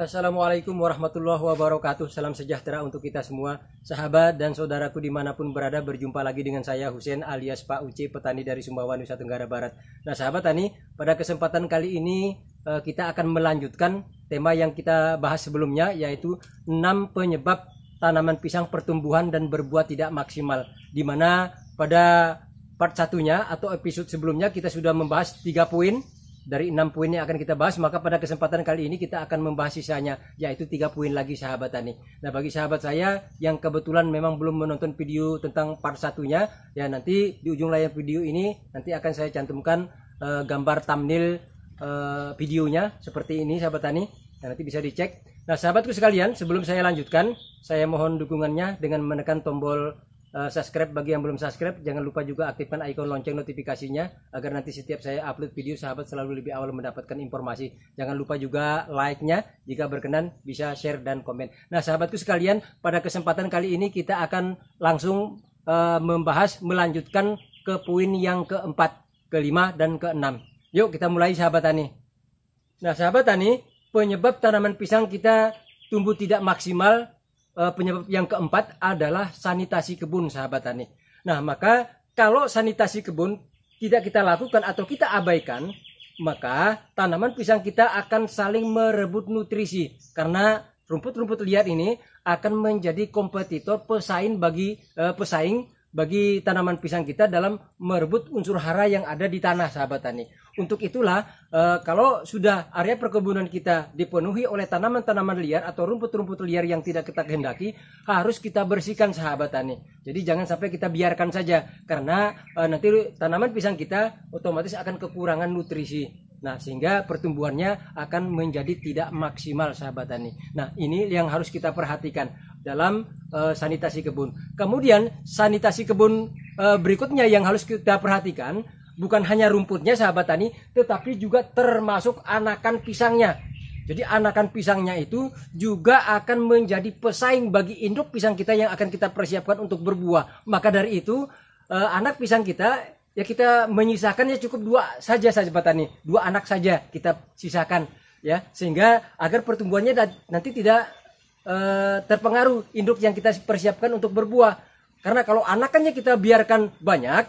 Assalamualaikum warahmatullahi wabarakatuh. Salam sejahtera untuk kita semua, sahabat dan saudaraku dimanapun berada. Berjumpa lagi dengan saya Husein alias Pak Uci, petani dari Sumbawa, Nusa Tenggara Barat. Nah sahabat tani, pada kesempatan kali ini kita akan melanjutkan tema yang kita bahas sebelumnya, yaitu 6 penyebab tanaman pisang pertumbuhan dan berbuah tidak maksimal. Dimana pada part satunya atau episode sebelumnya kita sudah membahas 3 poin. Dari 6 poin yang akan kita bahas, maka pada kesempatan kali ini kita akan membahas sisanya, yaitu 3 poin lagi sahabat tani. Nah bagi sahabat saya yang kebetulan memang belum menonton video tentang part satunya, ya nanti di ujung layar video ini nanti akan saya cantumkan gambar thumbnail videonya seperti ini sahabat tani. Nah, nanti bisa dicek. Nah sahabatku sekalian, sebelum saya lanjutkan, saya mohon dukungannya dengan menekan tombol subscribe. Bagi yang belum subscribe, jangan lupa juga aktifkan ikon lonceng notifikasinya agar nanti setiap saya upload video sahabat selalu lebih awal mendapatkan informasi. Jangan lupa juga like-nya, jika berkenan bisa share dan komen. Nah sahabatku sekalian, pada kesempatan kali ini kita akan langsung melanjutkan ke poin yang keempat, kelima dan keenam. Yuk kita mulai sahabat tani. Nah sahabat tani, penyebab tanaman pisang kita tumbuh tidak maksimal, penyebab yang keempat adalah sanitasi kebun sahabat tani. Nah maka kalau sanitasi kebun tidak kita lakukan atau kita abaikan, maka tanaman pisang kita akan saling merebut nutrisi, karena rumput-rumput liar ini akan menjadi kompetitor pesaing bagi tanaman pisang kita dalam merebut unsur hara yang ada di tanah sahabat tani. Untuk itulah kalau sudah area perkebunan kita dipenuhi oleh tanaman-tanaman liar atau rumput-rumput liar yang tidak kita kehendaki, harus kita bersihkan sahabat tani. Jadi jangan sampai kita biarkan saja, karena nanti tanaman pisang kita otomatis akan kekurangan nutrisi. Nah sehingga pertumbuhannya akan menjadi tidak maksimal sahabat tani. Nah ini yang harus kita perhatikan dalam sanitasi kebun. Kemudian sanitasi kebun berikutnya yang harus kita perhatikan, bukan hanya rumputnya sahabat tani, tetapi juga termasuk anakan pisangnya. Jadi anakan pisangnya itu juga akan menjadi pesaing bagi induk pisang kita yang akan kita persiapkan untuk berbuah. Maka dari itu anak pisang kita ya kita menyisakan ya cukup 2 saja sahabat tani, 2 anak saja kita sisakan ya, sehingga agar pertumbuhannya nanti tidak terpengaruh induk yang kita persiapkan untuk berbuah. Karena kalau anakannya kita biarkan banyak,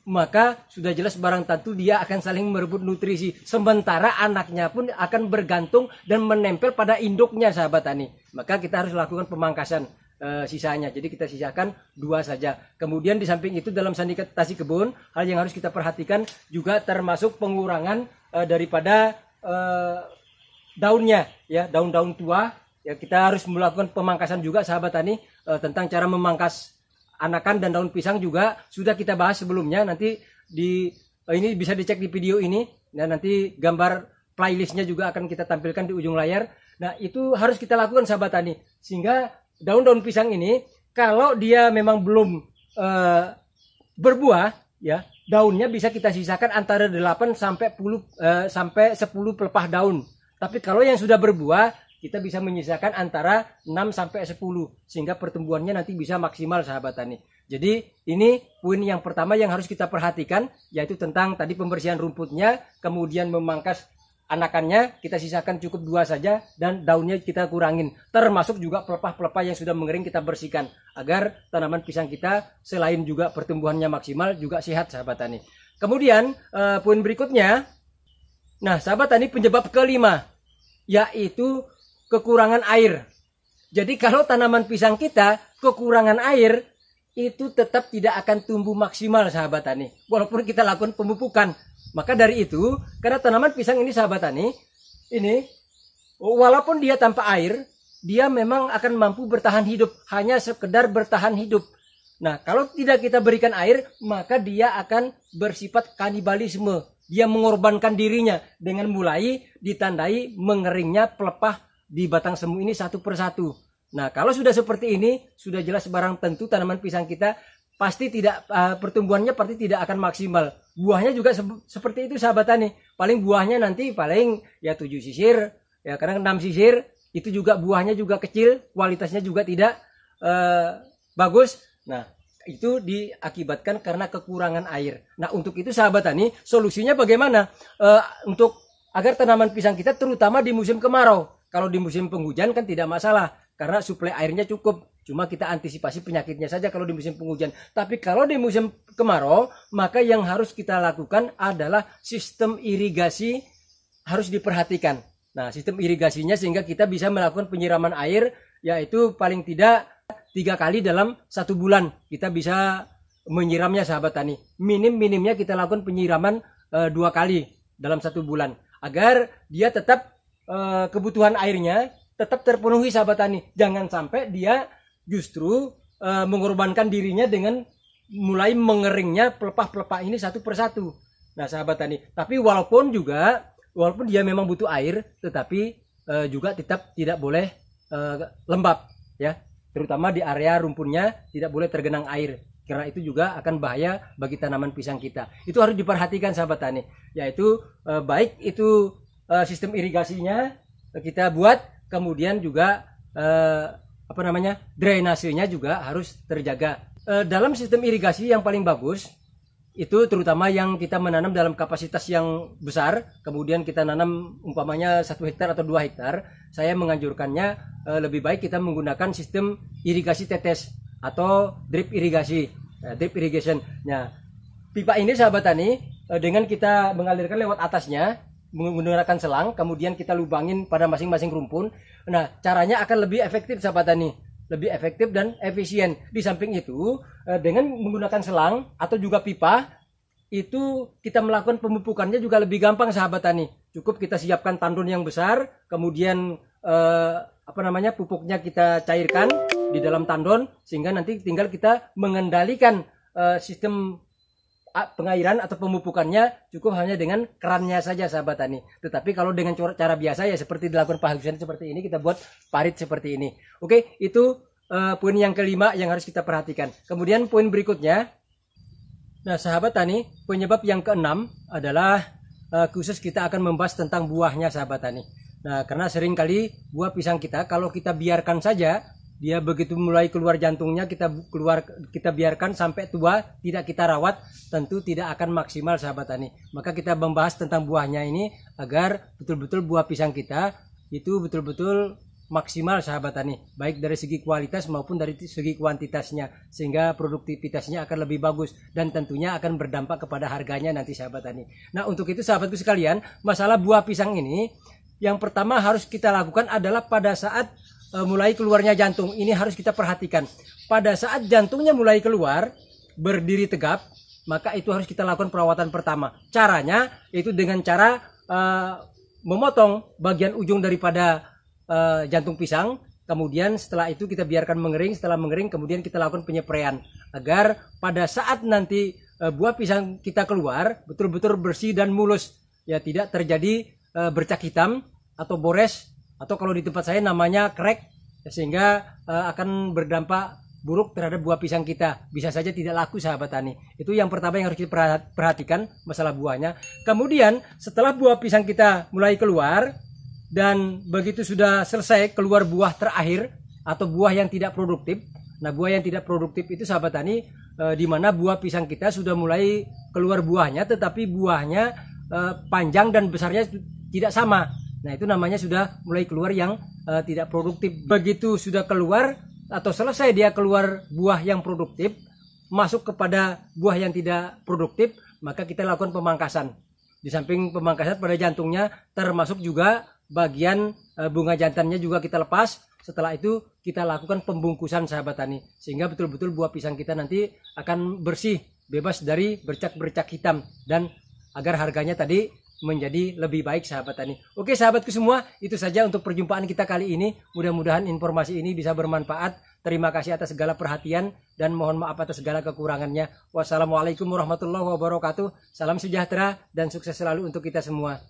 maka sudah jelas barang tentu dia akan saling merebut nutrisi, sementara anaknya pun akan bergantung dan menempel pada induknya sahabat tani. Maka kita harus lakukan pemangkasan sisanya, jadi kita sisakan 2 saja. Kemudian di samping itu dalam sanitasi kebun, hal yang harus kita perhatikan juga termasuk pengurangan daripada daunnya ya, daun-daun tua ya, kita harus melakukan pemangkasan juga sahabat tani. Tentang cara memangkas anakan dan daun pisang juga sudah kita bahas sebelumnya, nanti ini bisa dicek di video ini, dan nanti gambar playlistnya juga akan kita tampilkan di ujung layar. Nah itu harus kita lakukan sahabat tani, sehingga daun-daun pisang ini kalau dia memang belum berbuah ya, daunnya bisa kita sisakan antara 8 sampai 10 pelepah daun. Tapi kalau yang sudah berbuah, kita bisa menyisakan antara 6 sampai 10, sehingga pertumbuhannya nanti bisa maksimal sahabat tani. Jadi ini poin yang pertama yang harus kita perhatikan, yaitu tentang tadi pembersihan rumputnya, kemudian memangkas anakannya kita sisakan cukup 2 saja, dan daunnya kita kurangin, termasuk juga pelepah-pelepah yang sudah mengering kita bersihkan, agar tanaman pisang kita selain juga pertumbuhannya maksimal juga sehat sahabat tani. Kemudian poin berikutnya, nah sahabat tani, penyebab kelima yaitu kekurangan air. Jadi kalau tanaman pisang kita kekurangan air, itu tetap tidak akan tumbuh maksimal sahabat tani, walaupun kita lakukan pemupukan. Maka dari itu, karena tanaman pisang ini sahabat tani, ini walaupun dia tanpa air, dia memang akan mampu bertahan hidup, hanya sekedar bertahan hidup. Nah kalau tidak kita berikan air, maka dia akan bersifat kanibalisme. Dia mengorbankan dirinya dengan mulai ditandai mengeringnya pelepah di batang semu ini satu persatu. Nah kalau sudah seperti ini, sudah jelas barang tentu tanaman pisang kita pasti tidak pertumbuhannya pasti tidak akan maksimal. Buahnya juga seperti itu sahabat tani. Paling buahnya nanti paling ya 7 sisir ya, kadang 6 sisir. Itu juga buahnya juga kecil, kualitasnya juga tidak bagus. Nah itu diakibatkan karena kekurangan air. Nah untuk itu sahabat tani, solusinya bagaimana? Untuk agar tanaman pisang kita terutama di musim kemarau, Kalau di musim penghujan kan tidak masalah karena suplai airnya cukup. Cuma kita antisipasi penyakitnya saja kalau di musim penghujan. Tapi kalau di musim kemarau, maka yang harus kita lakukan adalah sistem irigasi harus diperhatikan. Nah, sistem irigasinya sehingga kita bisa melakukan penyiraman air, yaitu paling tidak 3 kali dalam 1 bulan. Kita bisa menyiramnya sahabat tani. Minimnya kita lakukan penyiraman 2 kali dalam 1 bulan. Agar dia tetap kebutuhan airnya tetap terpenuhi sahabat tani. Jangan sampai dia justru mengorbankan dirinya dengan mulai mengeringnya pelepah-pelepah ini satu persatu. Nah sahabat tani, tapi walaupun dia memang butuh air, tetapi juga tetap tidak boleh lembab ya, terutama di area rumpunnya tidak boleh tergenang air, karena itu juga akan bahaya bagi tanaman pisang kita. Itu harus diperhatikan sahabat tani, yaitu baik itu sistem irigasinya kita buat, kemudian juga drainasenya juga harus terjaga. Dalam sistem irigasi yang paling bagus itu terutama yang kita menanam dalam kapasitas yang besar, kemudian kita nanam umpamanya 1 hektar atau 2 hektar, saya menganjurkannya lebih baik kita menggunakan sistem irigasi tetes atau drip irrigation. Nah, pipa ini sahabat tani dengan kita mengalirkan lewat atasnya menggunakan selang, kemudian kita lubangin pada masing-masing rumpun. Nah, caranya akan lebih efektif sahabat tani, lebih efektif dan efisien. Di samping itu, dengan menggunakan selang atau juga pipa, itu kita melakukan pemupukannya juga lebih gampang sahabat tani. Cukup kita siapkan tandon yang besar, kemudian pupuknya kita cairkan di dalam tandon, sehingga nanti tinggal kita mengendalikan sistem pengairan atau pemupukannya cukup hanya dengan kerannya saja sahabat tani. Tetapi kalau dengan cara biasa ya seperti dilakukan Pak Husen seperti ini, kita buat parit seperti ini. Oke, itu poin yang kelima yang harus kita perhatikan. Kemudian poin berikutnya, nah sahabat tani, penyebab yang keenam adalah khusus kita akan membahas tentang buahnya sahabat tani. Nah, karena seringkali buah pisang kita kalau kita biarkan saja, dia begitu mulai keluar jantungnya, kita biarkan sampai tua, tidak kita rawat, tentu tidak akan maksimal sahabat tani. Maka kita membahas tentang buahnya ini agar betul-betul buah pisang kita itu betul-betul maksimal sahabat tani, baik dari segi kualitas maupun dari segi kuantitasnya, sehingga produktivitasnya akan lebih bagus dan tentunya akan berdampak kepada harganya nanti sahabat tani. Nah, untuk itu sahabatku sekalian, masalah buah pisang ini yang pertama harus kita lakukan adalah pada saat mulai keluarnya jantung. Ini harus kita perhatikan. Pada saat jantungnya mulai keluar, berdiri tegap, maka itu harus kita lakukan perawatan pertama. Caranya itu dengan cara memotong bagian ujung daripada jantung pisang. Kemudian setelah itu kita biarkan mengering. Setelah mengering kemudian kita lakukan penyepraian, agar pada saat nanti buah pisang kita keluar betul-betul bersih dan mulus, ya tidak terjadi bercak hitam atau bores, atau kalau di tempat saya namanya crack, sehingga akan berdampak buruk terhadap buah pisang kita. Bisa saja tidak laku sahabat tani. Itu yang pertama yang harus kita perhatikan, masalah buahnya. Kemudian setelah buah pisang kita mulai keluar dan begitu sudah selesai keluar buah terakhir atau buah yang tidak produktif. Nah, buah yang tidak produktif itu sahabat tani di mana buah pisang kita sudah mulai keluar buahnya, tetapi buahnya panjang dan besarnya tidak sama. Nah, itu namanya sudah mulai keluar yang tidak produktif. Begitu sudah keluar atau selesai dia keluar buah yang produktif, masuk kepada buah yang tidak produktif, maka kita lakukan pemangkasan. Di samping pemangkasan pada jantungnya, termasuk juga bagian bunga jantannya juga kita lepas. Setelah itu kita lakukan pembungkusan sahabat tani, sehingga betul-betul buah pisang kita nanti akan bersih, bebas dari bercak-bercak hitam, dan agar harganya tadi menjadi lebih baik sahabat tani. Oke sahabatku semua, itu saja untuk perjumpaan kita kali ini. Mudah-mudahan informasi ini bisa bermanfaat. Terima kasih atas segala perhatian dan mohon maaf atas segala kekurangannya. Wassalamualaikum warahmatullahi wabarakatuh. Salam sejahtera dan sukses selalu untuk kita semua.